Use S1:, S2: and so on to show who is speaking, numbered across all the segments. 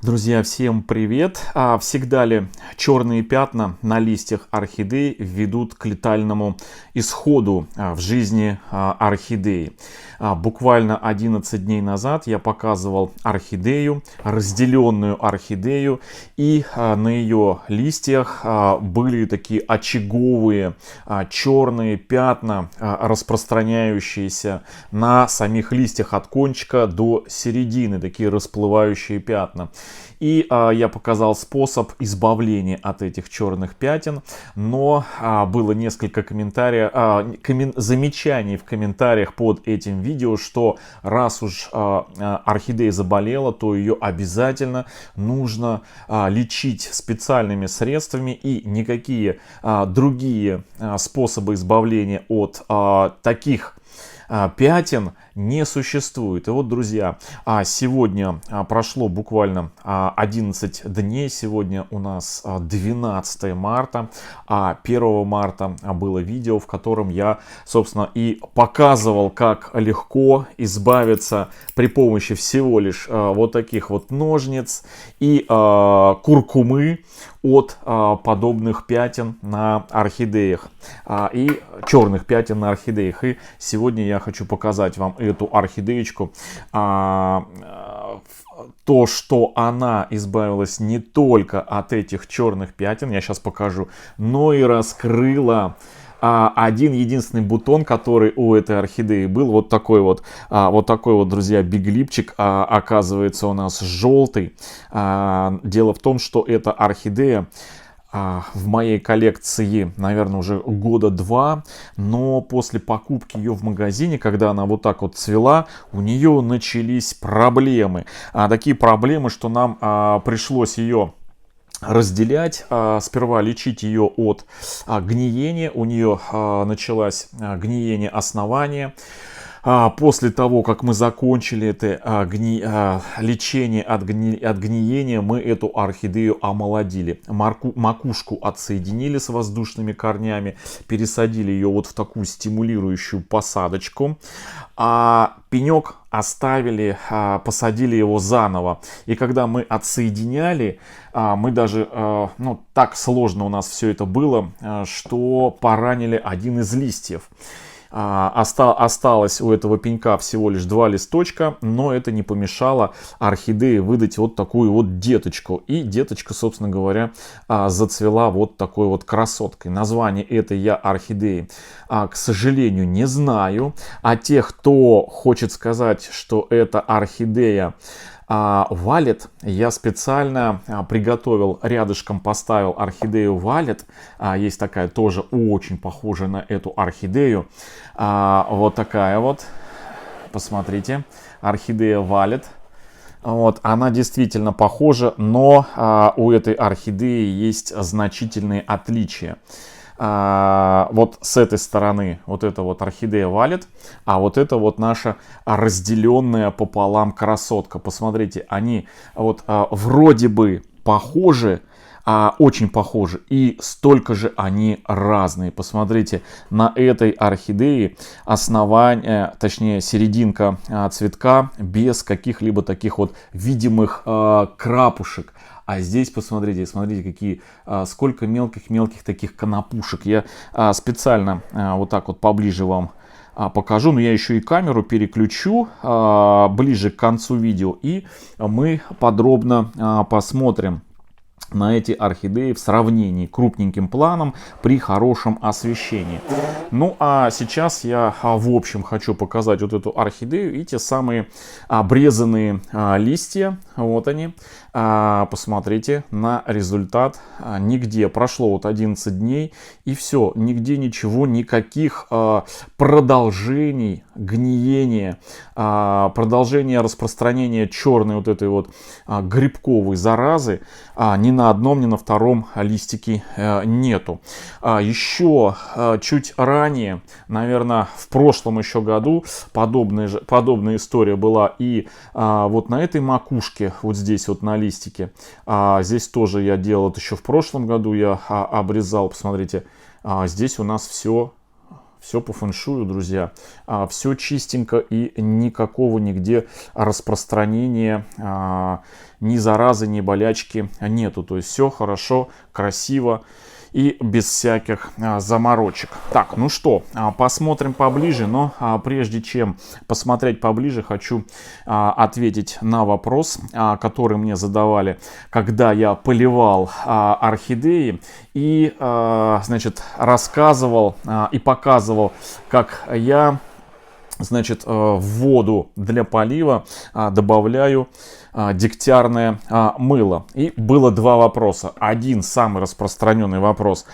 S1: Друзья, всем привет! Всегда ли черные пятна на листьях орхидей ведут к летальному исходу в жизни орхидеи? Буквально 11 дней назад я показывал орхидею, разделенную орхидею, и на ее листьях были такие очаговые черные пятна, распространяющиеся на самих листьях от кончика до середины, такие расплывающие пятна. И я показал способ избавления от этих черных пятен, но было несколько замечаний в комментариях под этим видео, что раз уж орхидея заболела, то ее обязательно нужно лечить специальными средствами, и никакие другие способы избавления от таких пятен не существует. И вот, друзья, сегодня прошло буквально 11 дней. Сегодня у нас 12 марта. 1 марта было видео, в котором я, собственно, и показывал, как легко избавиться при помощи всего лишь вот таких вот ножниц и куркумы от подобных пятен на орхидеях и черных пятен на орхидеях. И сегодня я хочу показать вам эту орхидеечку. То, что она избавилась не только от этих черных пятен, я сейчас покажу, но и раскрыла один единственный бутон, который у этой орхидеи был, вот такой вот, друзья, биглипчик, оказывается, у нас желтый. Дело в том, что эта орхидея в моей коллекции, наверное, уже года 2, но после покупки ее в магазине, когда она вот так вот цвела, у нее начались проблемы. Такие проблемы, что нам пришлось ее разделять, сперва лечить ее от гниения. У нее началось гниение основания. После того, как мы закончили это лечение от гниения, мы эту орхидею омолодили. Макушку отсоединили с воздушными корнями, пересадили ее вот в такую стимулирующую посадочку. Пенек оставили, посадили его заново. И когда мы отсоединяли, мы даже, так сложно у нас все это было, что поранили один из листьев. Осталось у этого пенька всего лишь 2 листочка, но это не помешало орхидее выдать вот такую вот деточку. И деточка, собственно говоря, зацвела вот такой вот красоткой. Название этой я орхидеи, к сожалению, не знаю. А тех, кто хочет сказать, что это орхидея Валет, я специально приготовил, рядышком поставил орхидею Валет. Есть такая тоже очень похожая на эту орхидею. Вот такая вот, посмотрите, орхидея Валет. Вот, она действительно похожа, но у этой орхидеи есть значительные отличия. Вот с этой стороны вот это вот орхидея Валет, а вот это вот наша разделенная пополам красотка. Посмотрите, они вот вроде бы похожи, очень похожи, и столько же они разные. Посмотрите, на этой орхидее основание, точнее серединка цветка без каких-либо таких вот видимых крапушек. А здесь посмотрите, какие, сколько мелких таких конопушек. Я специально вот так вот поближе вам покажу, но я еще и камеру переключу ближе к концу видео, и мы подробно посмотрим на эти орхидеи в сравнении крупненьким планом при хорошем освещении. Ну а сейчас я в общем хочу показать вот эту орхидею и те самые обрезанные листья. Вот они. Посмотрите на результат. Нигде прошло вот 11 дней, и все, нигде ничего, никаких продолжений гниения, продолжения распространения черной вот этой вот грибковой заразы ни на одном, ни на втором листике нету. Еще чуть ранее, наверное, в прошлом еще году подобная история была и вот на этой макушке, вот здесь вот на листике. Здесь тоже я делал это еще в прошлом году, я обрезал, посмотрите, здесь у нас все все по фэншую, друзья. Все чистенько и никакого нигде распространения ни заразы, ни болячки нету. То есть все хорошо, красиво и без всяких заморочек. Так, ну что, посмотрим поближе, но прежде чем посмотреть поближе, хочу ответить на вопрос, который мне задавали, когда я поливал орхидеи и, значит, рассказывал и показывал, как я, значит, в воду для полива добавляю дегтярное мыло. И было два вопроса. Один самый распространенный вопрос.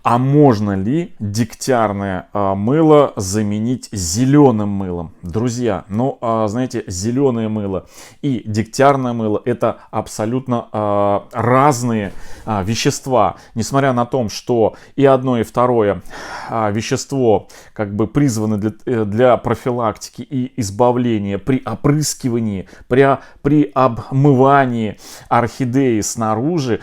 S1: А можно ли дегтярное мыло заменить зеленым мылом? Друзья, ну, знаете, зеленое мыло и дегтярное мыло — это абсолютно разные вещества. Несмотря на то, что и одно, и второе вещество как бы призваны для профилактики и избавления при опрыскивании, при обмывании орхидеи снаружи,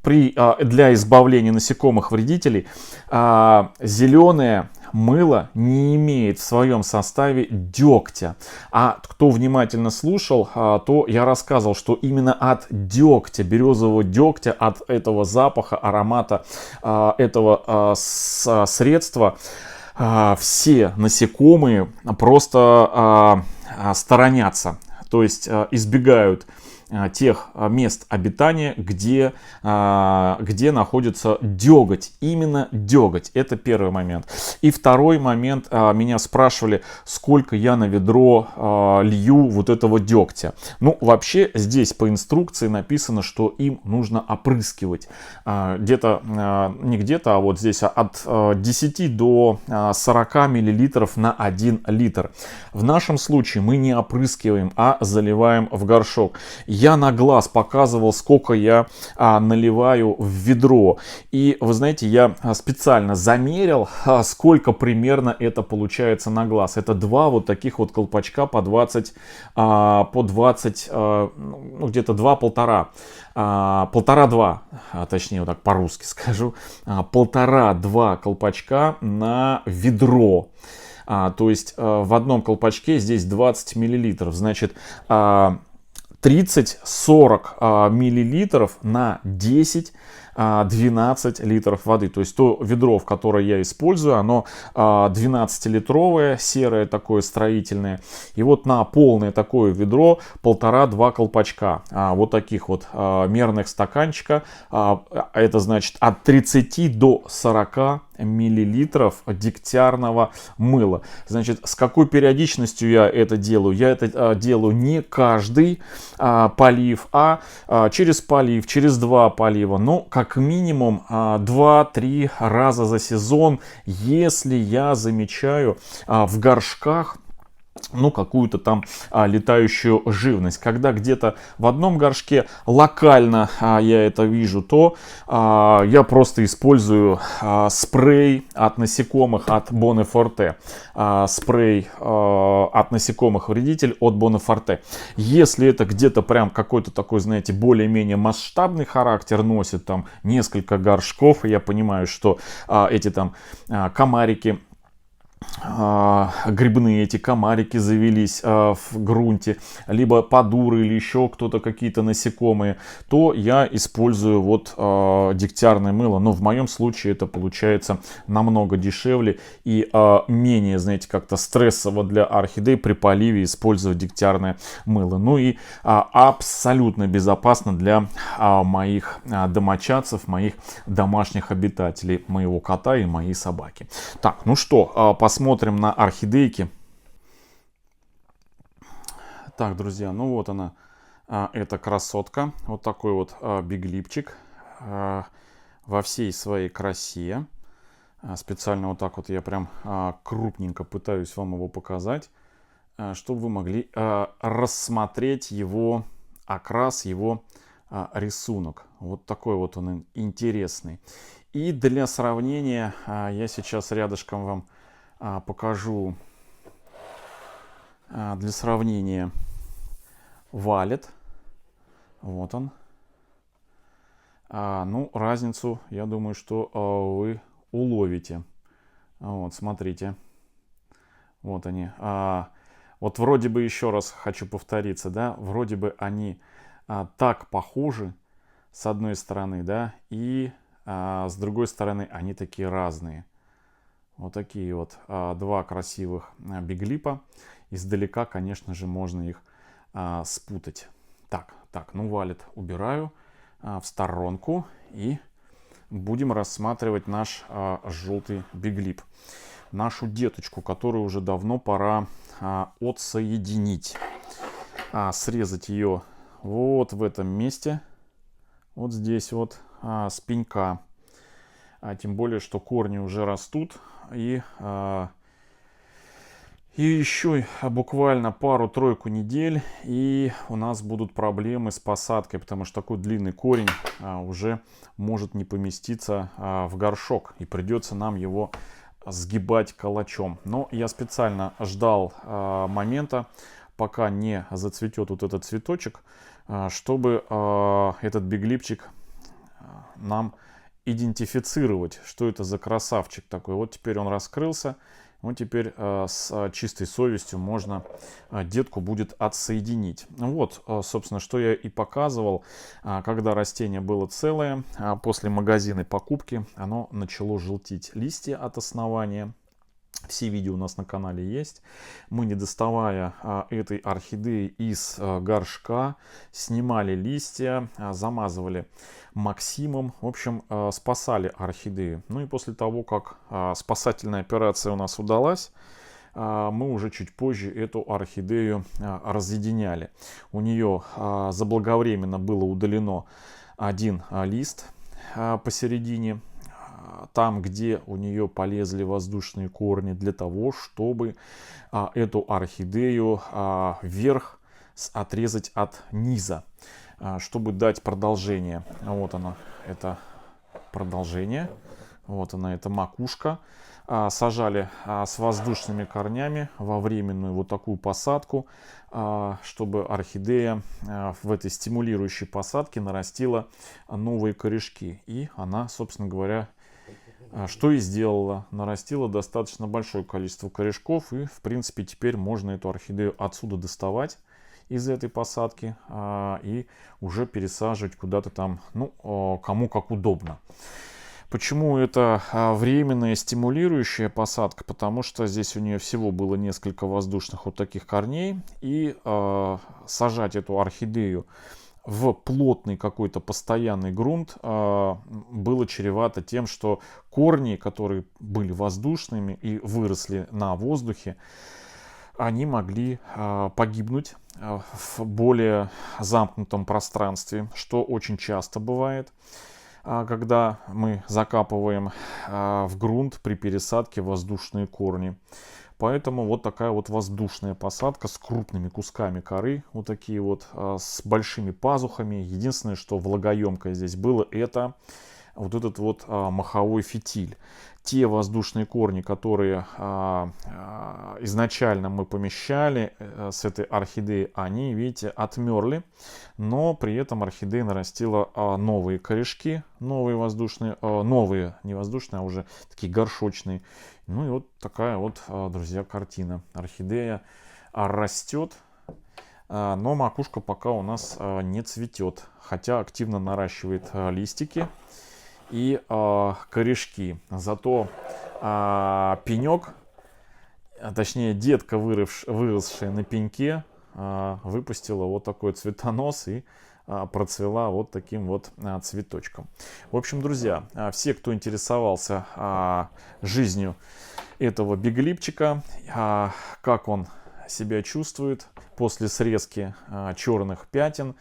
S1: для избавления насекомых вредителей, зеленое мыло не имеет в своем составе дегтя. А кто внимательно слушал, то я рассказывал, что именно от дегтя, березового дегтя, от этого запаха, аромата этого средства все насекомые просто сторонятся, то есть избегают тех мест обитания, где находится деготь. Именно деготь. Это первый момент. И второй момент. Меня спрашивали, сколько я на ведро лью вот этого дегтя. Ну, вообще, здесь по инструкции написано, что им нужно опрыскивать. Где-то, не где-то, а вот здесь от 10 до 40 миллилитров на 1 литр. В нашем случае мы не опрыскиваем, а заливаем в горшок. Я на глаз показывал, сколько я наливаю в ведро. И вы знаете, я специально замерил, сколько примерно это получается на глаз. Это два вот таких вот колпачка по 20, ну, где-то 2-1,5. 1,5-2, точнее, вот так по-русски скажу. 1,5-2 колпачка на ведро. То есть в одном колпачке здесь 20 миллилитров. Значит, 30-40 миллилитров на 10-12 литров воды. То есть то ведро, в которое я использую, оно 12-литровое, серое такое строительное. И вот на полное такое ведро 1,5-2 колпачка. Вот таких вот мерных стаканчика. Это значит от 30 до 40 миллилитров дегтярного мыла. Значит, с какой периодичностью я это делаю? Я это делаю не каждый полив, а через полив, через 2 полива. Ну, как минимум 2-3 раза за сезон, если я замечаю в горшках ну, какую-то там летающую живность. Когда где-то в одном горшке локально я это вижу, то я просто использую спрей от насекомых от Bonneforte. Спрей от насекомых вредитель от Bonneforte. Если это где-то прям какой-то такой, знаете, более-менее масштабный характер носит, там несколько горшков, и я понимаю, что эти там комарики, грибные эти комарики завелись в грунте, либо подуры или еще кто-то, какие-то насекомые, то я использую вот дегтярное мыло. Но в моем случае это получается намного дешевле и менее, знаете, как-то стрессово для орхидей при поливе использовать дегтярное мыло. Ну и абсолютно безопасно для моих домочадцев, моих домашних обитателей, моего кота и моей собаки. Так, ну что, посмотрим на орхидейки. Так, друзья, ну вот она, эта красотка. Вот такой вот биглипчик во всей своей красе. Специально вот так вот я прям крупненько пытаюсь вам его показать, чтобы вы могли рассмотреть его окрас, его рисунок. Вот такой вот он интересный. И для сравнения я сейчас рядышком вам покажу для сравнения валет. Вот он. Ну, разницу, я думаю, что вы уловите. Вот, смотрите. Вот они. Вот вроде бы, еще раз хочу повториться, да, вроде бы они так похожи с одной стороны, да, и с другой стороны они такие разные. Вот такие вот два красивых биглипа. Издалека, конечно же, можно их спутать. Так, ну валет убираю в сторонку и будем рассматривать наш желтый биглип. Нашу деточку, которую уже давно пора отсоединить. Срезать ее вот в этом месте. Вот здесь вот с пенька. Тем более, что корни уже растут. И еще буквально пару-тройку недель, и у нас будут проблемы с посадкой, потому что такой длинный корень уже может не поместиться в горшок, и придется нам его сгибать калачом. Но я специально ждал момента, пока не зацветет вот этот цветочек, чтобы этот биглипчик нам идентифицировать, что это за красавчик такой. Вот теперь он раскрылся. Вот теперь с чистой совестью можно детку будет отсоединить. Вот, собственно, что я и показывал, когда растение было целое, после магазинной покупки оно начало желтить листья от основания. Все видео у нас на канале есть. Мы, не доставая этой орхидеи из горшка, снимали листья, замазывали Максимом. В общем, спасали орхидею. Ну и после того, как спасательная операция у нас удалась, мы уже чуть позже эту орхидею разъединяли. У нее заблаговременно было удалено один лист посередине, там, где у нее полезли воздушные корни, для того, чтобы эту орхидею вверх отрезать от низа, чтобы дать продолжение. Вот она, это продолжение. Вот она, это макушка. Сажали с воздушными корнями во временную вот такую посадку, чтобы орхидея в этой стимулирующей посадке нарастила новые корешки. И она, собственно говоря, что и сделала. Нарастила достаточно большое количество корешков. И, в принципе, теперь можно эту орхидею отсюда доставать из этой посадки и уже пересаживать куда-то там, ну, кому как удобно. Почему это временная стимулирующая посадка? Потому что здесь у нее всего было несколько воздушных вот таких корней. И сажать эту орхидею в плотный какой-то постоянный грунт было чревато тем, что корни, которые были воздушными и выросли на воздухе, они могли погибнуть в более замкнутом пространстве, что очень часто бывает, когда мы закапываем в грунт при пересадке воздушные корни. Поэтому вот такая вот воздушная посадка с крупными кусками коры, вот такие вот, с большими пазухами. Единственное, что влагоемкое здесь было, это вот этот вот маховой фитиль. Те воздушные корни, которые изначально мы помещали с этой орхидеей, они, видите, отмерли, но при этом орхидея нарастила новые корешки, новые воздушные, новые, не воздушные, а уже такие горшочные. Ну и вот такая вот, друзья, картина. Орхидея растет, но макушка пока у нас не цветет, хотя активно наращивает листики и корешки. Зато пенек, точнее детка, выросшая на пеньке, выпустила вот такой цветонос и процвела вот таким вот цветочком. В общем, друзья, все, кто интересовался жизнью этого биглипчика, как он себя чувствует после срезки черных пятен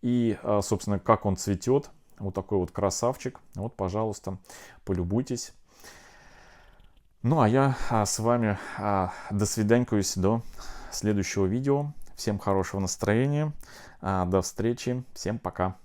S1: и, собственно, как он цветет, вот такой вот красавчик. Вот, пожалуйста, полюбуйтесь. Ну, а я с вами до свиданькаюсь до следующего видео. Всем хорошего настроения. До встречи. Всем пока.